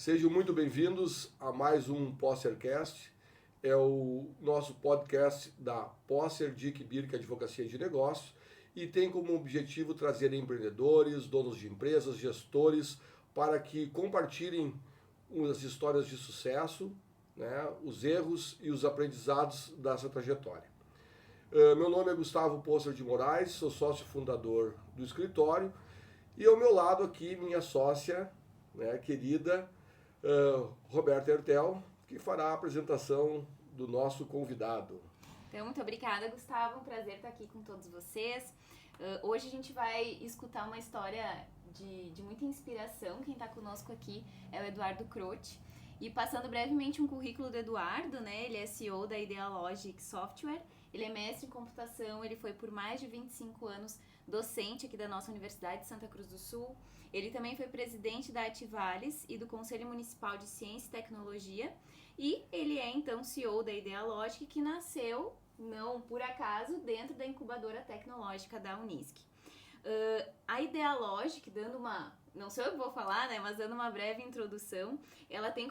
Sejam muito bem-vindos a mais um Possercast. É o nosso podcast da Posser, Dick Birk Advocacia de Negócios e tem como objetivo trazer empreendedores, donos de empresas, gestores, para que compartilhem as histórias de sucesso, né, os erros e os aprendizados dessa trajetória. Meu nome é Gustavo Posser de Moraes, sou sócio fundador do escritório e ao meu lado aqui minha sócia, né, querida, Roberta Hertel, que fará a apresentação do nosso convidado. Então, muito obrigada, Gustavo. Um prazer estar aqui com todos vocês. Hoje a gente vai escutar uma história de muita inspiração. Quem está conosco aqui é o Eduardo Croce. E passando brevemente um currículo do Eduardo, né? Ele é CEO da Idealogic Software, ele é mestre em computação, ele foi por mais de 25 anos docente aqui da nossa Universidade de Santa Cruz do Sul. Ele também foi presidente da Ativales e do Conselho Municipal de Ciência e Tecnologia. E ele é, então, CEO da Idealogic, que nasceu, não por acaso, dentro da incubadora tecnológica da Unisc. A Idealogic, dando uma... não sei o que vou falar, né, mas dando uma breve introdução, ela tem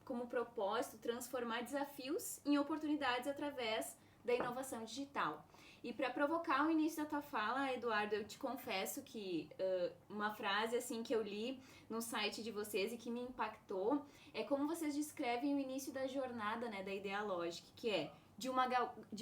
como propósito transformar desafios em oportunidades através da inovação digital. E para provocar o início da tua fala, Eduardo, eu te confesso que uma frase assim que eu li no site de vocês e que me impactou é como vocês descrevem o início da jornada, né, da Idealogic, que é de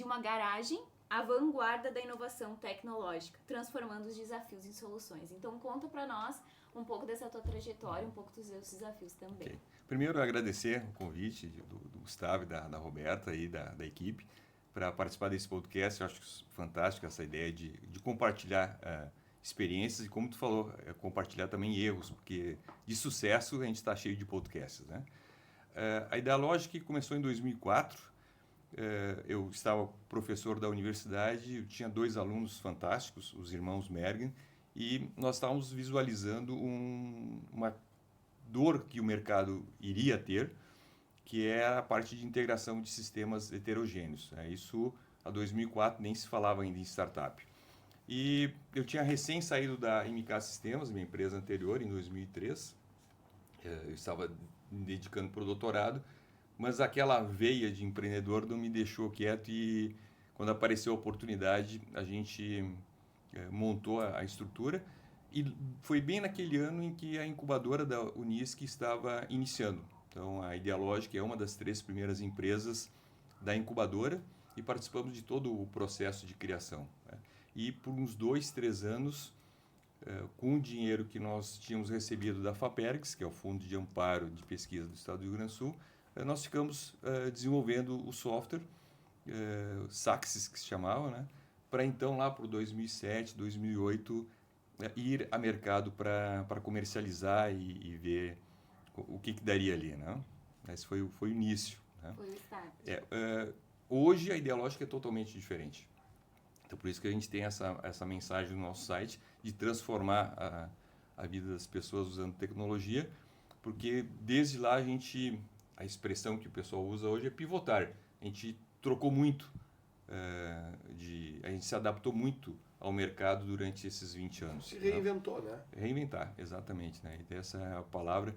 uma garagem à vanguarda da inovação tecnológica, transformando os desafios em soluções. Então conta para nós um pouco dessa tua trajetória, um pouco dos seus desafios também. Okay. Primeiro, agradecer o convite do Gustavo e da Roberta e da equipe para participar desse podcast. Eu acho fantástico essa ideia de compartilhar experiências e, como tu falou, compartilhar também erros, porque de sucesso a gente está cheio de podcasts, né? A Idealogic começou em 2004. Eu estava professor da universidade, eu tinha 2 alunos fantásticos, os irmãos Mergen, e nós estávamos visualizando uma dor que o mercado iria ter, que é a parte de integração de sistemas heterogêneos. Isso, há 2004, nem se falava ainda em startup. E eu tinha recém saído da MK Sistemas, minha empresa anterior, em 2003. Eu estava me dedicando para o doutorado, mas aquela veia de empreendedor não me deixou quieto e, quando apareceu a oportunidade, a gente montou a estrutura. E foi bem naquele ano em que a incubadora da Unisc estava iniciando. Então, a Idealogic é uma das 3 primeiras empresas da incubadora e participamos de todo o processo de criação, né? E por uns 2, 3 anos, com o dinheiro que nós tínhamos recebido da FAPERGS, que é o Fundo de Amparo de Pesquisa do Estado do Rio Grande do Sul, nós ficamos desenvolvendo o software, Saxis, que se chamava, né? Para então, lá para 2007, 2008, ir a mercado para comercializar e ver o que daria ali, né? Esse foi o início, né? Foi o start. Hoje a Idealogic é totalmente diferente. Então, por isso que a gente tem essa mensagem no nosso site de transformar a vida das pessoas usando tecnologia, porque desde lá a expressão que o pessoal usa hoje é pivotar. A gente trocou muito, a gente se adaptou muito ao mercado durante esses 20 anos. Se reinventou, né? Reinventar, exatamente, né? E essa é a palavra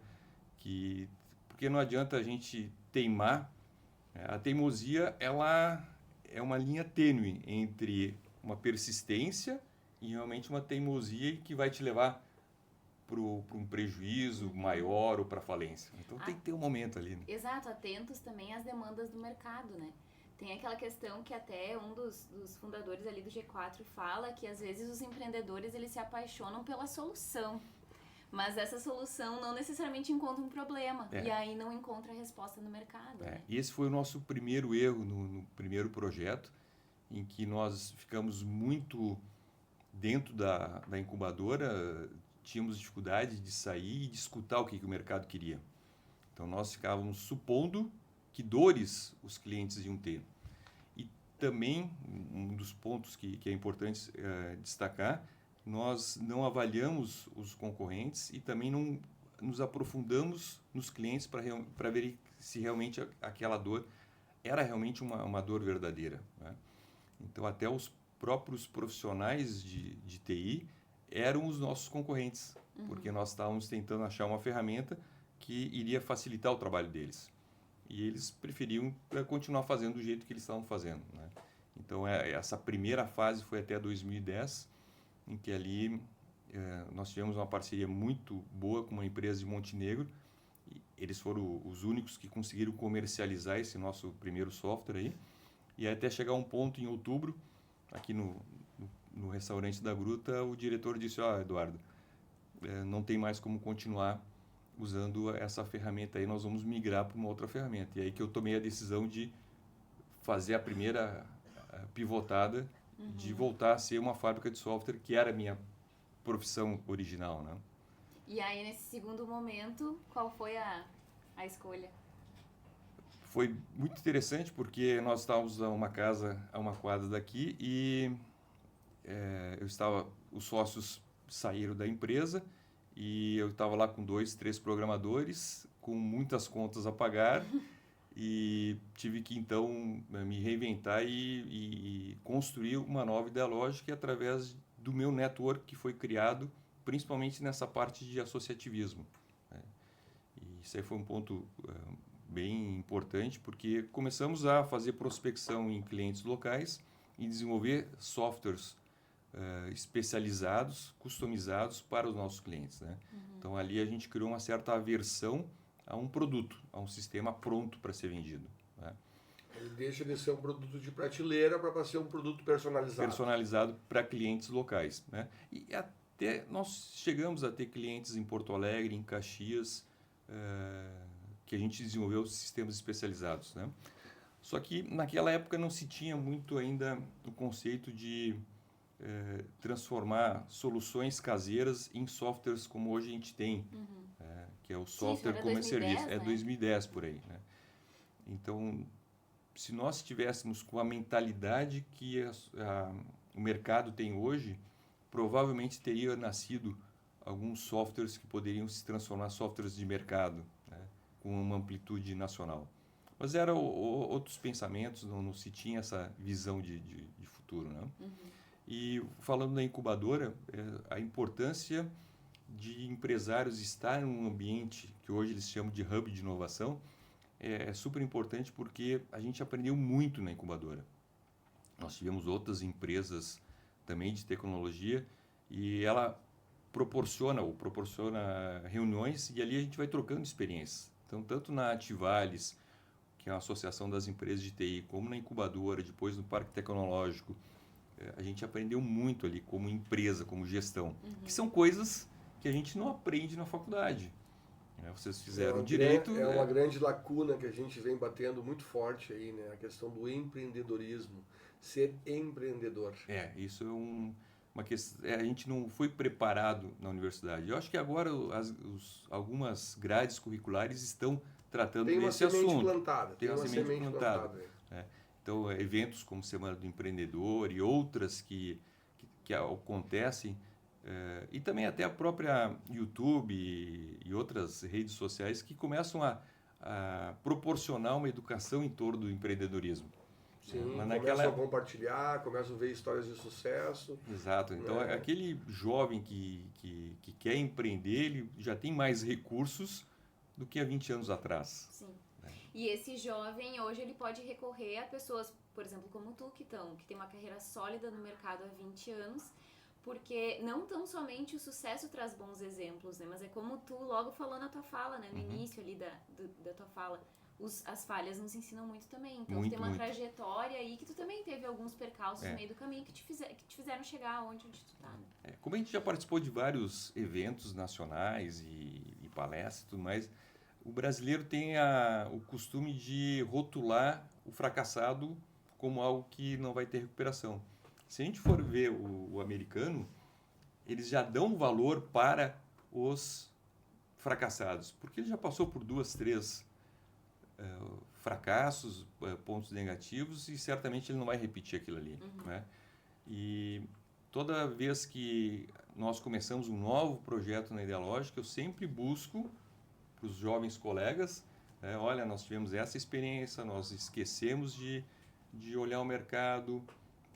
porque não adianta a gente teimar. A teimosia, ela é uma linha tênue entre uma persistência e realmente uma teimosia que vai te levar para um prejuízo maior ou para falência. Então tem que ter um momento ali, né? Exato, atentos também às demandas do mercado, né? Tem aquela questão que até um dos fundadores ali do G4 fala que às vezes os empreendedores eles se apaixonam pela solução, mas essa solução não necessariamente encontra um problema e aí não encontra resposta no mercado. Né? E esse foi o nosso primeiro erro no primeiro projeto, em que nós ficamos muito dentro da incubadora, tínhamos dificuldade de sair e de escutar o que o mercado queria. Então nós ficávamos supondo que dores os clientes iam ter. E também, um dos pontos que é importante destacar, nós não avaliamos os concorrentes e também não nos aprofundamos nos clientes para ver se realmente aquela dor era realmente uma dor verdadeira, né? Então, até os próprios profissionais de TI eram os nossos concorrentes, porque nós estávamos tentando achar uma ferramenta que iria facilitar o trabalho deles. E eles preferiam continuar fazendo do jeito que eles estavam fazendo, né? Então, essa primeira fase foi até 2010, em que ali nós tivemos uma parceria muito boa com uma empresa de Montenegro. E eles foram os únicos que conseguiram comercializar esse nosso primeiro software aí. E até chegar um ponto em outubro, aqui no restaurante da Gruta, o diretor disse: Eduardo, não tem mais como continuar usando essa ferramenta aí, nós vamos migrar para uma outra ferramenta. E aí que eu tomei a decisão de fazer a primeira pivotada, de voltar a ser uma fábrica de software, que era a minha profissão original, né? E aí, nesse segundo momento, qual foi a escolha? Foi muito interessante, porque nós estávamos a uma quadra daqui, e os sócios saíram da empresa, e eu estava lá com 2, 3 programadores, com muitas contas a pagar, e tive que, então, me reinventar e construir uma nova ideológica através do meu network que foi criado, principalmente nessa parte de associativismo, né? E isso aí foi um ponto bem importante, porque começamos a fazer prospecção em clientes locais e desenvolver softwares especializados, customizados para os nossos clientes, né? Então, ali a gente criou uma certa aversão a um produto, a um sistema pronto para ser vendido, né? Ele deixa de ser um produto de prateleira para ser um produto personalizado. Personalizado para clientes locais, né? E até nós chegamos a ter clientes em Porto Alegre, em Caxias, que a gente desenvolveu sistemas especializados, né? Só que naquela época não se tinha muito ainda o conceito de transformar soluções caseiras em softwares como hoje a gente tem, que é o software como 2010, serviço. É né? 2010 por aí, né? Então, se nós estivéssemos com a mentalidade que o mercado tem hoje, provavelmente teria nascido alguns softwares que poderiam se transformar em softwares de mercado, né, com uma amplitude nacional. Mas eram outros pensamentos, não se tinha essa visão de futuro, né? E falando da incubadora, a importância de empresários estarem num ambiente que hoje eles chamam de hub de inovação é super importante, porque a gente aprendeu muito na incubadora. Nós tivemos outras empresas também de tecnologia, e ela proporciona reuniões, e ali a gente vai trocando experiências. Então, tanto na Ativales, que é a Associação das Empresas de TI, como na incubadora, depois no Parque Tecnológico, a gente aprendeu muito ali como empresa, como gestão, que são coisas que a gente não aprende na faculdade. Vocês fizeram direito... É uma grande lacuna que a gente vem batendo muito forte aí, né? A questão do empreendedorismo, ser empreendedor. Isso é uma questão... a gente não foi preparado na universidade. Eu acho que agora algumas grades curriculares estão tratando desse assunto. Tem uma semente plantada. Então, eventos como Semana do Empreendedor e outras que acontecem, e também até a própria YouTube e outras redes sociais que começam a proporcionar uma educação em torno do empreendedorismo. Sim, começam a compartilhar, começam a ver histórias de sucesso. Exato. Então, aquele jovem que quer empreender, ele já tem mais recursos do que há 20 anos atrás. Sim. E esse jovem, hoje, ele pode recorrer a pessoas, por exemplo, como tu, que tem uma carreira sólida no mercado há 20 anos, porque não tão somente o sucesso traz bons exemplos, né? Mas é como tu logo falou na tua fala, né? No início ali da tua fala, as falhas nos ensinam muito também. Então, tu tem uma trajetória aí que tu também teve alguns percalços no meio do caminho que te fizeram chegar onde tu tá, né? Como a gente já participou de vários eventos nacionais e palestras e tudo mais, o brasileiro tem o costume de rotular o fracassado como algo que não vai ter recuperação. Se a gente for ver o americano, eles já dão valor para os fracassados, porque ele já passou por 2, 3 fracassos, pontos negativos, e certamente ele não vai repetir aquilo ali, né? E toda vez que nós começamos um novo projeto na Idealógica, eu sempre busco para os jovens colegas, olha, nós tivemos essa experiência, nós esquecemos de olhar o mercado,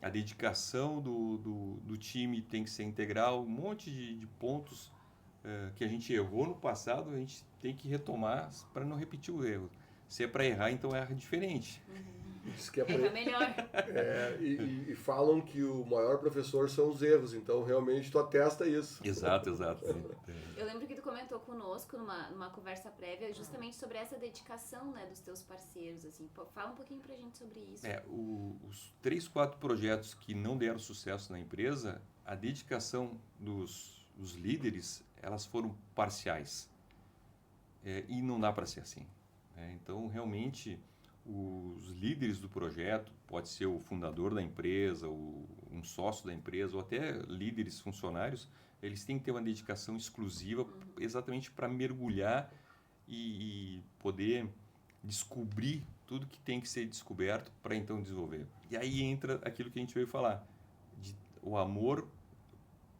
a dedicação do time tem que ser integral, um monte de pontos que a gente errou no passado, a gente tem que retomar para não repetir o erro. Se é para errar, então erra diferente. Diz que é Erra melhor. e falam que o maior professor são os erros, então realmente tu atesta isso. Exato. Eu lembro que tu comentou conosco numa conversa prévia justamente sobre essa dedicação, né, dos teus parceiros, assim. Fala um pouquinho pra gente sobre isso. Os 3, 4 projetos que não deram sucesso na empresa, a dedicação dos líderes, elas foram parciais. E não dá para ser assim. Então, realmente, os líderes do projeto, pode ser o fundador da empresa, um sócio da empresa, ou até líderes funcionários, eles têm que ter uma dedicação exclusiva exatamente para mergulhar e poder descobrir tudo que tem que ser descoberto para então desenvolver. E aí entra aquilo que a gente veio falar, o amor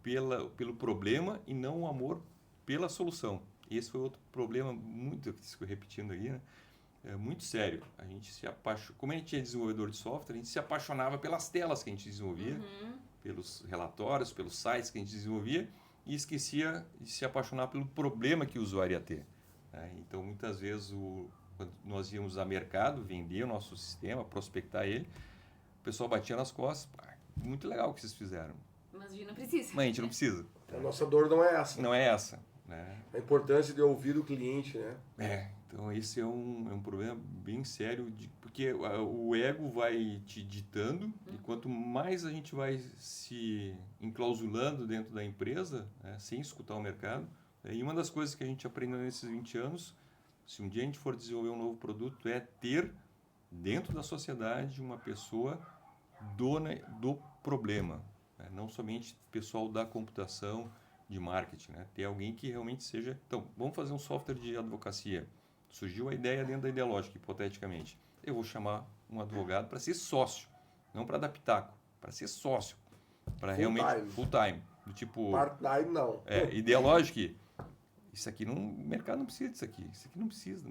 pelo problema e não o amor pela solução. Esse foi outro problema muito, repetindo aí, né? Muito sério. A gente se apaixonou, como a gente é desenvolvedor de software, a gente se apaixonava pelas telas que a gente desenvolvia, pelos relatórios, pelos sites que a gente desenvolvia, e esquecia de se apaixonar pelo problema que o usuário ia ter. Então, muitas vezes, quando nós íamos a mercado, vender o nosso sistema, prospectar ele, o pessoal batia nas costas, muito legal o que vocês fizeram. Mas a gente não precisa. Mas a gente não precisa. A nossa dor não é essa. Não é essa. Né? A importância de ouvir o cliente, né? Então esse é um problema bem sério, porque o ego vai te ditando, e quanto mais a gente vai se enclausulando dentro da empresa, sem escutar o mercado, e uma das coisas que a gente aprendeu nesses 20 anos, se um dia a gente for desenvolver um novo produto, é ter dentro da sociedade uma pessoa dona do problema, não somente pessoal da computação, de marketing, né? Ter alguém que realmente seja... Então, vamos fazer um software de advocacia. Surgiu a ideia dentro da Idealógica, hipoteticamente. Eu vou chamar um advogado para ser sócio, não para dar pitaco, para ser sócio, para realmente full time, do tipo part-time não. Idealógica. Isso aqui o mercado não precisa disso aqui. Isso aqui não precisa,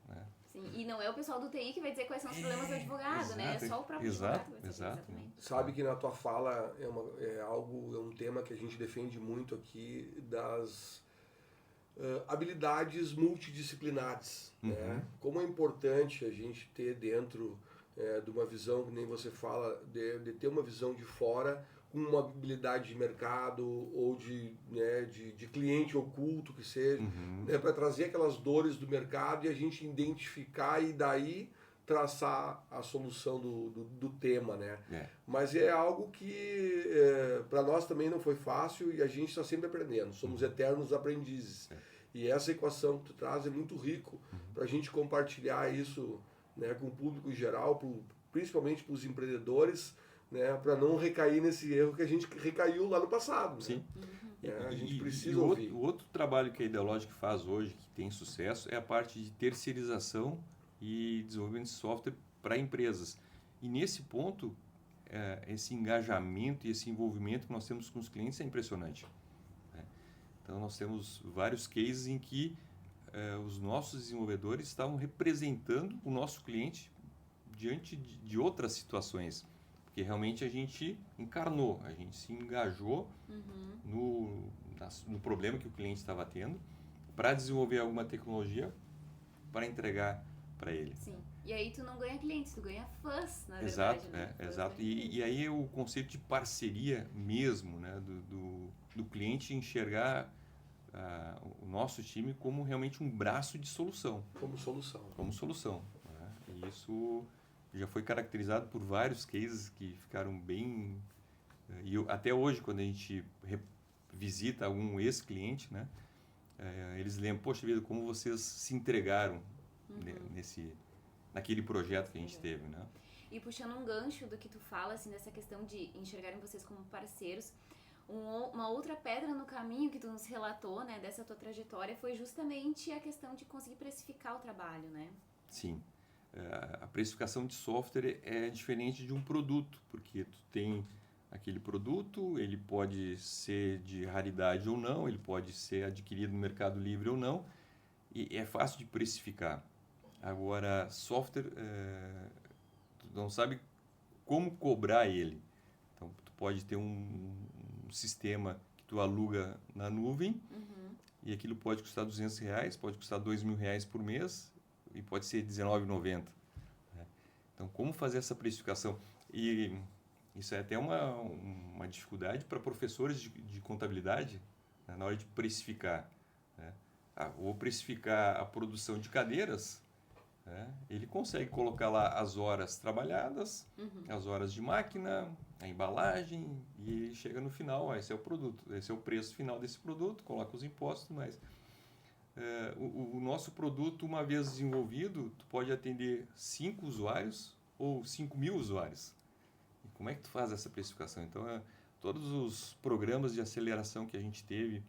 né? Sim, e não é o pessoal do TI que vai dizer quais são os problemas do advogado, né? É só o próprio advogado que vai saber exatamente. Sabe que na tua fala é um tema que a gente defende muito aqui das habilidades multidisciplinares, né? Como é importante a gente ter dentro de uma visão, que nem você fala, de ter uma visão de fora, com uma habilidade de mercado ou de cliente oculto que seja, né, para trazer aquelas dores do mercado e a gente identificar e daí traçar a solução do tema, né? Mas é algo que para nós também não foi fácil e a gente está sempre aprendendo, somos eternos aprendizes. E essa equação que tu traz é muito rico para a gente compartilhar isso, né, com o público em geral, principalmente para os empreendedores, né, para não recair nesse erro que a gente recaiu lá no passado. Sim. Né? A gente precisa ouvir. O outro trabalho que a Idealógica faz hoje, que tem sucesso, é a parte de terceirização e desenvolvimento de software para empresas. E nesse ponto, esse engajamento e esse envolvimento que nós temos com os clientes é impressionante. Né? Então, nós temos vários cases em que os nossos desenvolvedores estavam representando o nosso cliente diante de outras situações. Porque realmente a gente encarnou, a gente se engajou no problema que o cliente estava tendo para desenvolver alguma tecnologia para entregar para ele. Sim. E aí tu não ganha clientes, tu ganha fãs, na exato, verdade. Né? Exato. E aí o conceito de parceria mesmo, né, do cliente enxergar o nosso time como realmente um braço de solução. Como solução. Né? E isso já foi caracterizado por vários cases que ficaram bem... E até hoje, quando a gente visita algum ex-cliente, né, eles lembram, poxa vida, como vocês se entregaram naquele projeto que a gente teve. Né? E puxando um gancho do que tu fala, assim, dessa questão de enxergarem vocês como parceiros, uma outra pedra no caminho que tu nos relatou, né, dessa tua trajetória, foi justamente a questão de conseguir precificar o trabalho, né? Sim. A precificação de software é diferente de um produto, porque tu tem aquele produto, ele pode ser de raridade ou não, ele pode ser adquirido no Mercado Livre ou não, e é fácil de precificar. Agora, software, tu não sabe como cobrar ele. Então, tu pode ter um sistema que tu aluga na nuvem e aquilo pode custar R$200, pode custar R$2.000 por mês e pode ser R$19,90. Né? Então, como fazer essa precificação? E isso é até uma dificuldade para professores de contabilidade, né, na hora de precificar. Né? Ou precificar a produção de cadeiras, né? Ele consegue colocar lá as horas trabalhadas, as horas de máquina, a embalagem, e ele chega no final, esse é o produto, esse é o preço final desse produto, coloca os impostos, mas o nosso produto, uma vez desenvolvido, tu pode atender 5 usuários ou 5.000 usuários. E como é que tu faz essa precificação? Então, todos os programas de aceleração que a gente teve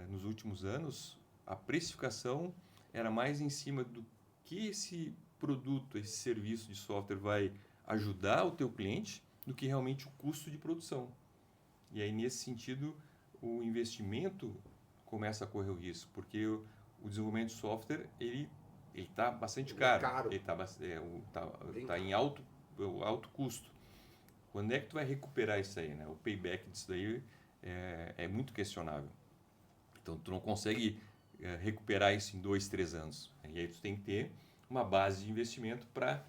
nos últimos anos, a precificação era mais em cima do que esse produto, esse serviço de software vai ajudar o teu cliente do que realmente o custo de produção. E aí, nesse sentido, o investimento começa a correr o risco, porque o desenvolvimento de software, ele está bastante caro. Ele está em alto custo. Quando é que tu vai recuperar isso aí? Né? O payback disso daí é muito questionável. Então, tu não consegue recuperar isso em 2, 3 anos. E aí tu tem que ter uma base de investimento para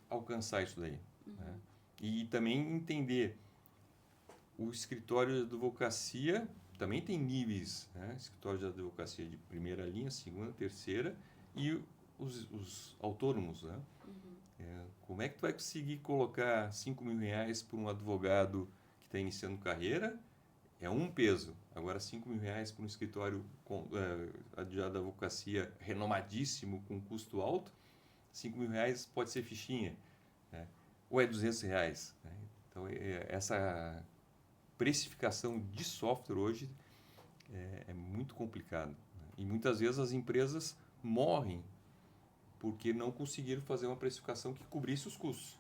alcançar isso daí. Né? E também entender o escritório de advocacia também tem níveis, né? Escritório de advocacia de primeira linha, segunda, terceira e os autônomos, né? Como é que tu vai conseguir colocar R$5.000 por um advogado que está iniciando carreira? É um peso. Agora, R$5.000 para um escritório de advocacia renomadíssimo, com custo alto, R$5.000 pode ser fichinha, né? Ou é R$200. Né? Então, essa precificação de software hoje é muito complicado. Né? E muitas vezes as empresas morrem porque não conseguiram fazer uma precificação que cobrisse os custos.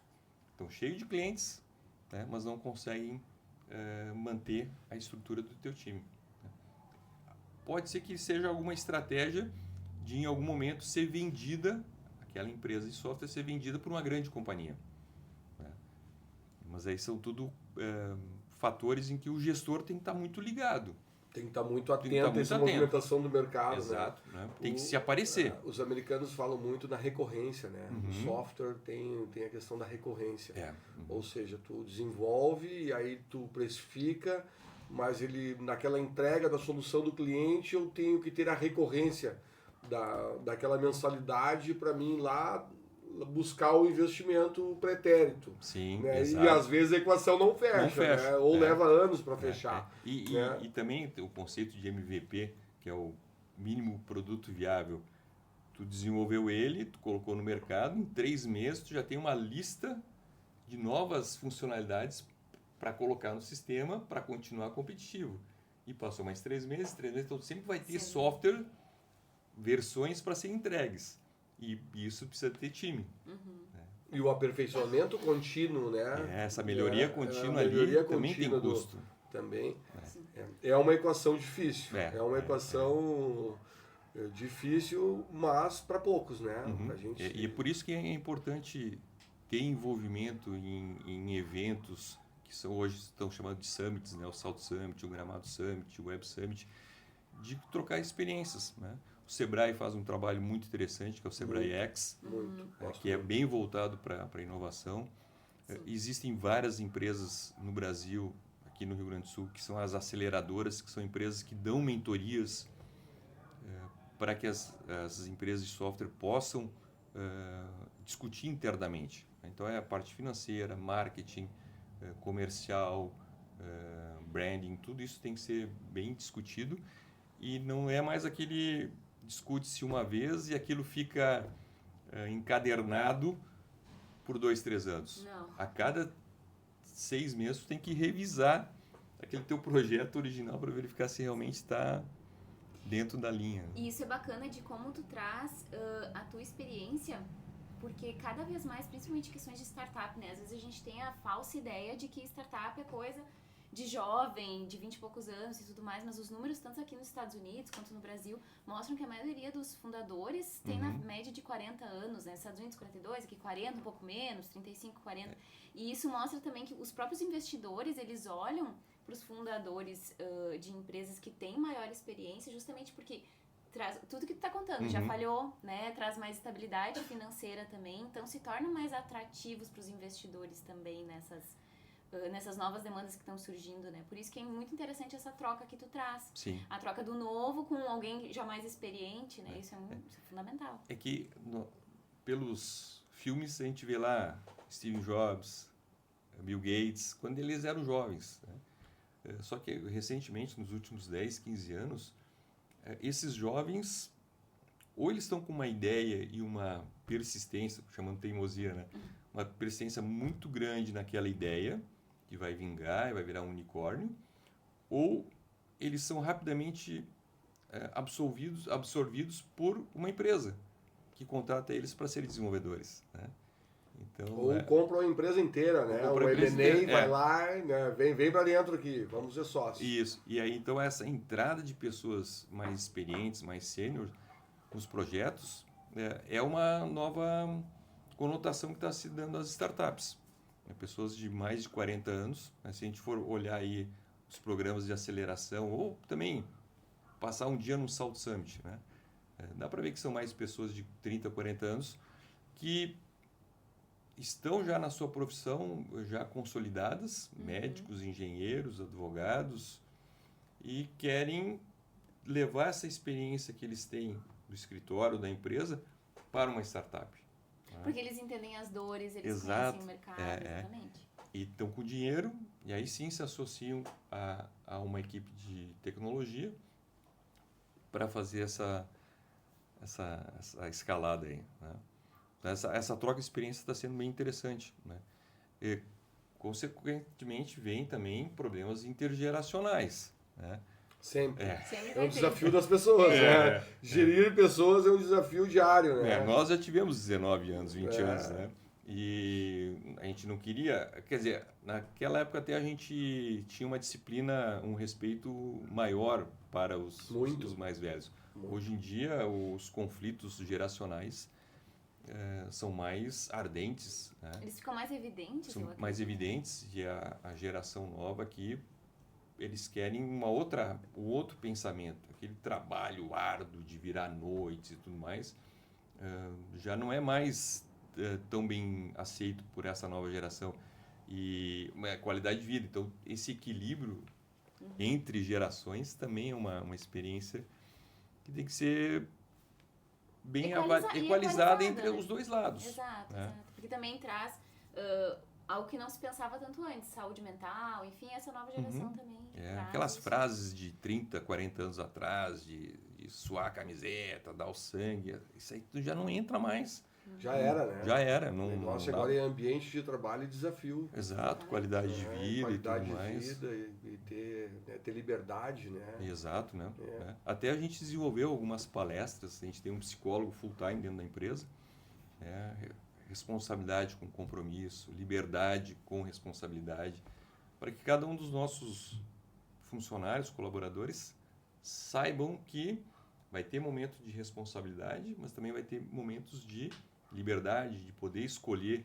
Estão cheios de clientes, né? Mas não conseguem manter a estrutura do teu time. Pode ser que seja alguma estratégia de, em algum momento, ser vendida, aquela empresa de software ser vendida por uma grande companhia. Né? Mas aí são tudo fatores em que o gestor tem que estar muito ligado. Tem que estar muito atento a essa movimentação do mercado. Exato. Né? Tem que se aparecer. Os americanos falam muito na recorrência, né? O software tem a questão da recorrência. Ou seja, tu desenvolve e aí tu precifica, mas ele, naquela entrega da solução do cliente, eu tenho que ter a recorrência daquela mensalidade para mim lá buscar o investimento pretérito. Sim, né? exato. E às vezes a equação não fecha. Né? Ou leva anos para fechar. E também o conceito de MVP, que é o mínimo produto viável, tu desenvolveu ele, tu colocou no mercado, em 3 meses tu já tem uma lista de novas funcionalidades para colocar no sistema para continuar competitivo. E passou mais 3 meses, então sempre vai ter software, versões para serem entregues. E isso precisa ter time. Né? E o aperfeiçoamento contínuo, né? Essa melhoria contínua ali também tem custo. Também. É uma equação difícil. É uma equação difícil, mas para poucos, né? Pra gente... E é por isso que é importante ter envolvimento em eventos que hoje estão chamando de summits, né? O Salt Summit, o Gramado Summit, o Web Summit, de trocar experiências, né? O Sebrae faz um trabalho muito interessante, que é o Sebrae X, que é bem voltado para a inovação. Existem várias empresas no Brasil, aqui no Rio Grande do Sul, que são as aceleradoras, que são empresas que dão mentorias para que as empresas de software possam discutir internamente. Então, é a parte financeira, marketing, comercial, branding, tudo isso tem que ser bem discutido. E não é mais aquele discute-se uma vez e aquilo fica encadernado por 2, 3 anos. Não. A cada 6 meses tu tem que revisar aquele teu projeto original para verificar se realmente está dentro da linha. E isso é bacana de como tu traz a tua experiência, porque cada vez mais, principalmente questões de startup, né? Às vezes a gente tem a falsa ideia de que startup é coisa de jovem, de 20 e poucos anos e tudo mais, mas os números, tanto aqui nos Estados Unidos quanto no Brasil, mostram que a maioria dos fundadores tem na média de 40 anos, né? Nos Estados Unidos 42, aqui 40, um pouco menos, 35, 40. E isso mostra também que os próprios investidores, eles olham para os fundadores de empresas que têm maior experiência, justamente porque traz tudo que tu tá contando, já falhou, né? Traz mais estabilidade financeira também, então se tornam mais atrativos para os investidores também nessas novas demandas que estão surgindo, né? Por isso que é muito interessante essa troca que tu traz. Sim. A troca do novo com alguém já mais experiente, né? Isso é fundamental. É que pelos filmes a gente vê lá Steve Jobs, Bill Gates, quando eles eram jovens, né? Só que recentemente, nos últimos 10, 15 anos, esses jovens, ou eles estão com uma ideia e uma persistência, chamando teimosia, né? Uma persistência muito grande naquela ideia, que vai vingar e vai virar um unicórnio, ou eles são rapidamente absorvidos por uma empresa que contrata eles para serem desenvolvedores, né? Então, ou compram a empresa inteira, né? O M&A vai lá, né? Vem para dentro aqui, vamos ser sócios. Isso. E aí, então, essa entrada de pessoas mais experientes, mais sênior nos projetos, é uma nova conotação que está se dando às startups. Pessoas de mais de 40 anos, né? Se a gente for olhar aí os programas de aceleração, ou também passar um dia no Salt Summit, né? Dá para ver que são mais pessoas de 30, 40 anos que estão já na sua profissão, já consolidadas, médicos, engenheiros, advogados, e querem levar essa experiência que eles têm do escritório, da empresa, para uma startup. Porque eles entendem as dores, eles conhecem o mercado, exatamente. E estão com dinheiro, e aí sim se associam a uma equipe de tecnologia para fazer essa escalada aí, né? Essa troca de experiência está sendo bem interessante, né? E, consequentemente, vem também problemas intergeracionais, né? Sempre. Sempre é um desafio das pessoas, né? Gerir pessoas é um desafio diário, né? Nós já tivemos 19 anos, 20 anos, né? E a gente não queria... Quer dizer, naquela época até a gente tinha uma disciplina, um respeito maior para os mais velhos. Muito. Hoje em dia, os conflitos geracionais são mais ardentes, né? Eles ficam mais evidentes. São mais evidentes, e a geração nova aqui, eles querem um outro pensamento. Aquele trabalho árduo de virar noites e tudo mais, já não é mais tão bem aceito por essa nova geração. E a qualidade de vida. Então, esse equilíbrio entre gerações também é uma experiência que tem que ser bem equalizada entre os dois lados. Exato. Porque também traz algo que não se pensava tanto antes, saúde mental, enfim, essa nova geração também. Aquelas frases de 30, 40 anos atrás, de suar a camiseta, dar o sangue, isso aí já não entra mais. Já era, né? Já era. O negócio agora é ambiente de trabalho e desafio. Exato, qualidade de vida e tudo mais. De vida e ter liberdade, né? Exato, né? Até a gente desenvolveu algumas palestras, a gente tem um psicólogo full-time dentro da empresa, responsabilidade com compromisso, liberdade com responsabilidade, para que cada um dos nossos funcionários, colaboradores, saibam que vai ter momento de responsabilidade, mas também vai ter momentos de liberdade, de poder escolher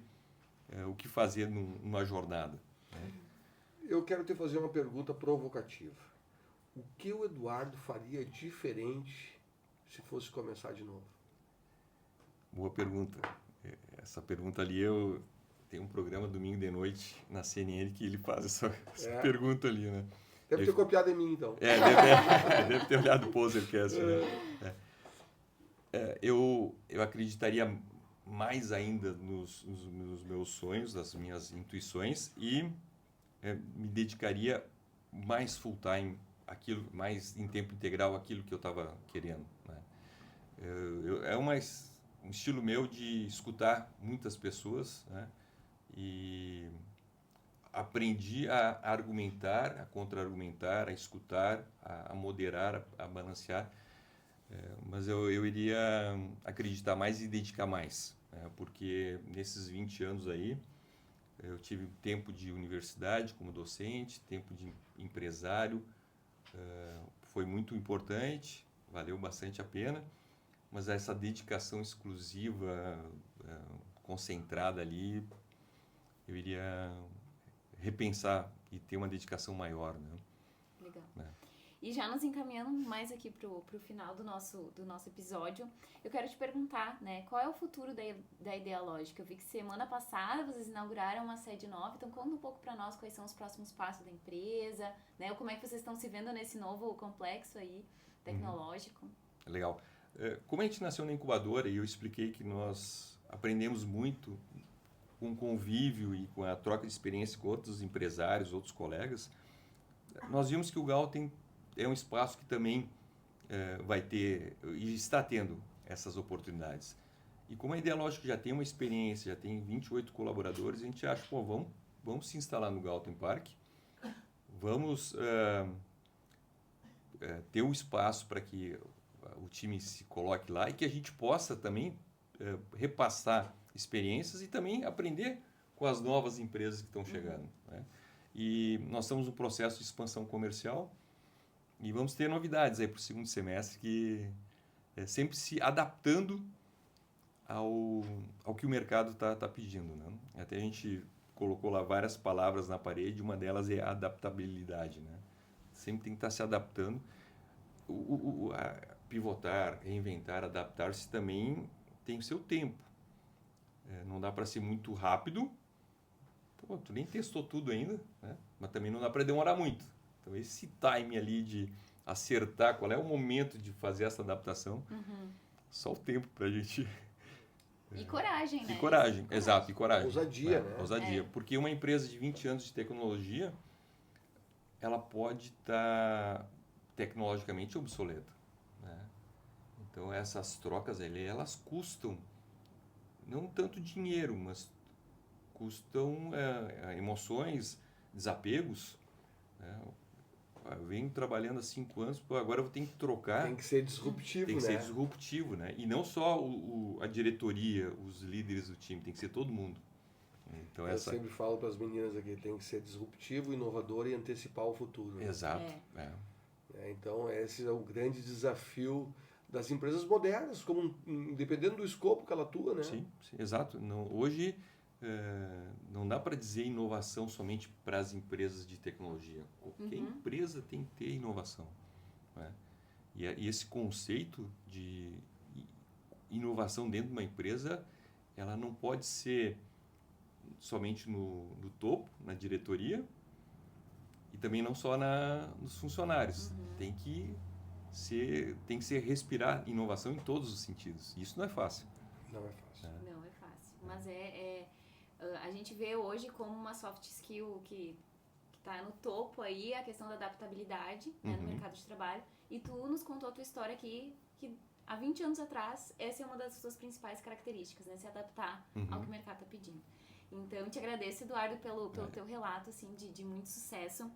o que fazer numa jornada, né? Eu quero te fazer uma pergunta provocativa. O que o Eduardo faria diferente se fosse começar de novo? Boa pergunta. Essa pergunta ali, eu tenho um programa domingo de noite na CNN que ele faz essa pergunta ali, né? Deve ter copiado em mim, então. Deve ter olhado o Posercast, né? Eu acreditaria mais ainda nos meus sonhos, nas minhas intuições, e me dedicaria mais full-time, mais em tempo integral, aquilo que eu estava querendo, né? Um estilo meu de escutar muitas pessoas, né? E aprendi a argumentar, a contra-argumentar, a escutar, a moderar, a balancear. Mas eu iria acreditar mais e dedicar mais, né? Porque nesses 20 anos aí, eu tive tempo de universidade como docente, tempo de empresário, foi muito importante, valeu bastante a pena, mas essa dedicação exclusiva, concentrada ali, eu iria repensar e ter uma dedicação maior, né? Legal. É. E já nos encaminhando mais aqui pro final do nosso episódio, eu quero te perguntar, né, qual é o futuro da Idealógica? Eu vi que semana passada vocês inauguraram uma sede nova, então conta um pouco para nós quais são os próximos passos da empresa, né, como é que vocês estão se vendo nesse novo complexo aí tecnológico. Legal. Como a gente nasceu na incubadora e eu expliquei que nós aprendemos muito com o convívio e com a troca de experiência com outros empresários, outros colegas, nós vimos que o Galten é um espaço que também vai ter e está tendo essas oportunidades. E como a Idealógica já tem uma experiência, já tem 28 colaboradores, a gente acha, vamos se instalar no Galten Park, vamos ter um espaço para que o time se coloque lá e que a gente possa também repassar experiências e também aprender com as novas empresas que estão chegando, né? E nós estamos no processo de expansão comercial e vamos ter novidades aí para o segundo semestre, que é sempre se adaptando ao que o mercado está pedindo, né? Até a gente colocou lá várias palavras na parede, uma delas é adaptabilidade, né? Sempre tem que estar se adaptando. Pivotar, reinventar, adaptar-se também tem o seu tempo. Não dá para ser muito rápido. Pô, tu nem testou tudo ainda, né? Mas também não dá para demorar muito. Então, esse time ali de acertar qual é o momento de fazer essa adaptação, só o tempo para a gente... E coragem, né? E coragem, exato, e coragem. Ousadia, né? Ousadia, porque uma empresa de 20 anos de tecnologia, ela pode estar tecnologicamente obsoleta, né? Então, essas trocas ali, elas custam não tanto dinheiro, mas custam emoções, desapegos, né? Eu venho trabalhando há 5 anos, agora eu vou ter que trocar. Tem que ser disruptivo, Tem que né? ser disruptivo, né? E não só a diretoria, os líderes do time, tem que ser todo mundo. Então, Eu sempre falo para as meninas aqui, tem que ser disruptivo, inovador e antecipar o futuro, né? Exato. Então, esse é o grande desafio das empresas modernas, dependendo do escopo que ela atua, né? Sim, exato. Hoje, não dá para dizer inovação somente para as empresas de tecnologia. Qualquer empresa tem que ter inovação, né? E esse conceito de inovação dentro de uma empresa, ela não pode ser somente no topo, na diretoria, e também não só nos funcionários. Tem que ser respirar inovação em todos os sentidos. Isso não é fácil. Não é fácil. Não é fácil. Mas a gente vê hoje como uma soft skill que está no topo aí, a questão da adaptabilidade, né, no mercado de trabalho. E tu nos contou a tua história aqui, que há 20 anos atrás, essa é uma das suas principais características, né? Se adaptar ao que o mercado está pedindo. Então, eu te agradeço, Eduardo, pelo teu relato, assim, de muito sucesso.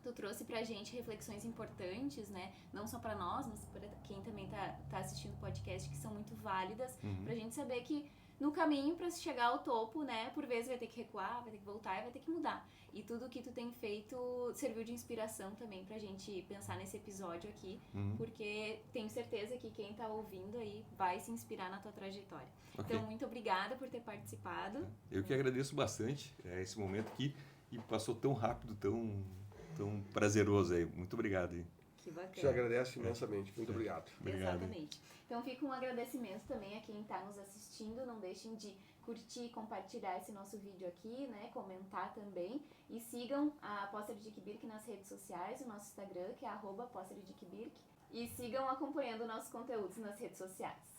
Tu trouxe pra gente reflexões importantes, né? Não só pra nós, mas pra quem também tá assistindo o podcast, que são muito válidas, pra gente saber que no caminho pra se chegar ao topo, né? Por vezes vai ter que recuar, vai ter que voltar e vai ter que mudar. E tudo que tu tem feito serviu de inspiração também pra gente pensar nesse episódio aqui, porque tenho certeza que quem tá ouvindo aí vai se inspirar na tua trajetória. Okay. Então, muito obrigada por ter participado. Eu que agradeço bastante esse momento aqui, e passou tão rápido, tão prazeroso aí. Muito obrigado aí. Que bacana. Te agradece imensamente. Muito obrigado. Exatamente. Então fica um agradecimento também a quem está nos assistindo. Não deixem de curtir e compartilhar esse nosso vídeo aqui, né? Comentar também. E sigam a Posterdick nas redes sociais, o nosso Instagram, que é @Posterdick, e sigam acompanhando nossos conteúdos nas redes sociais.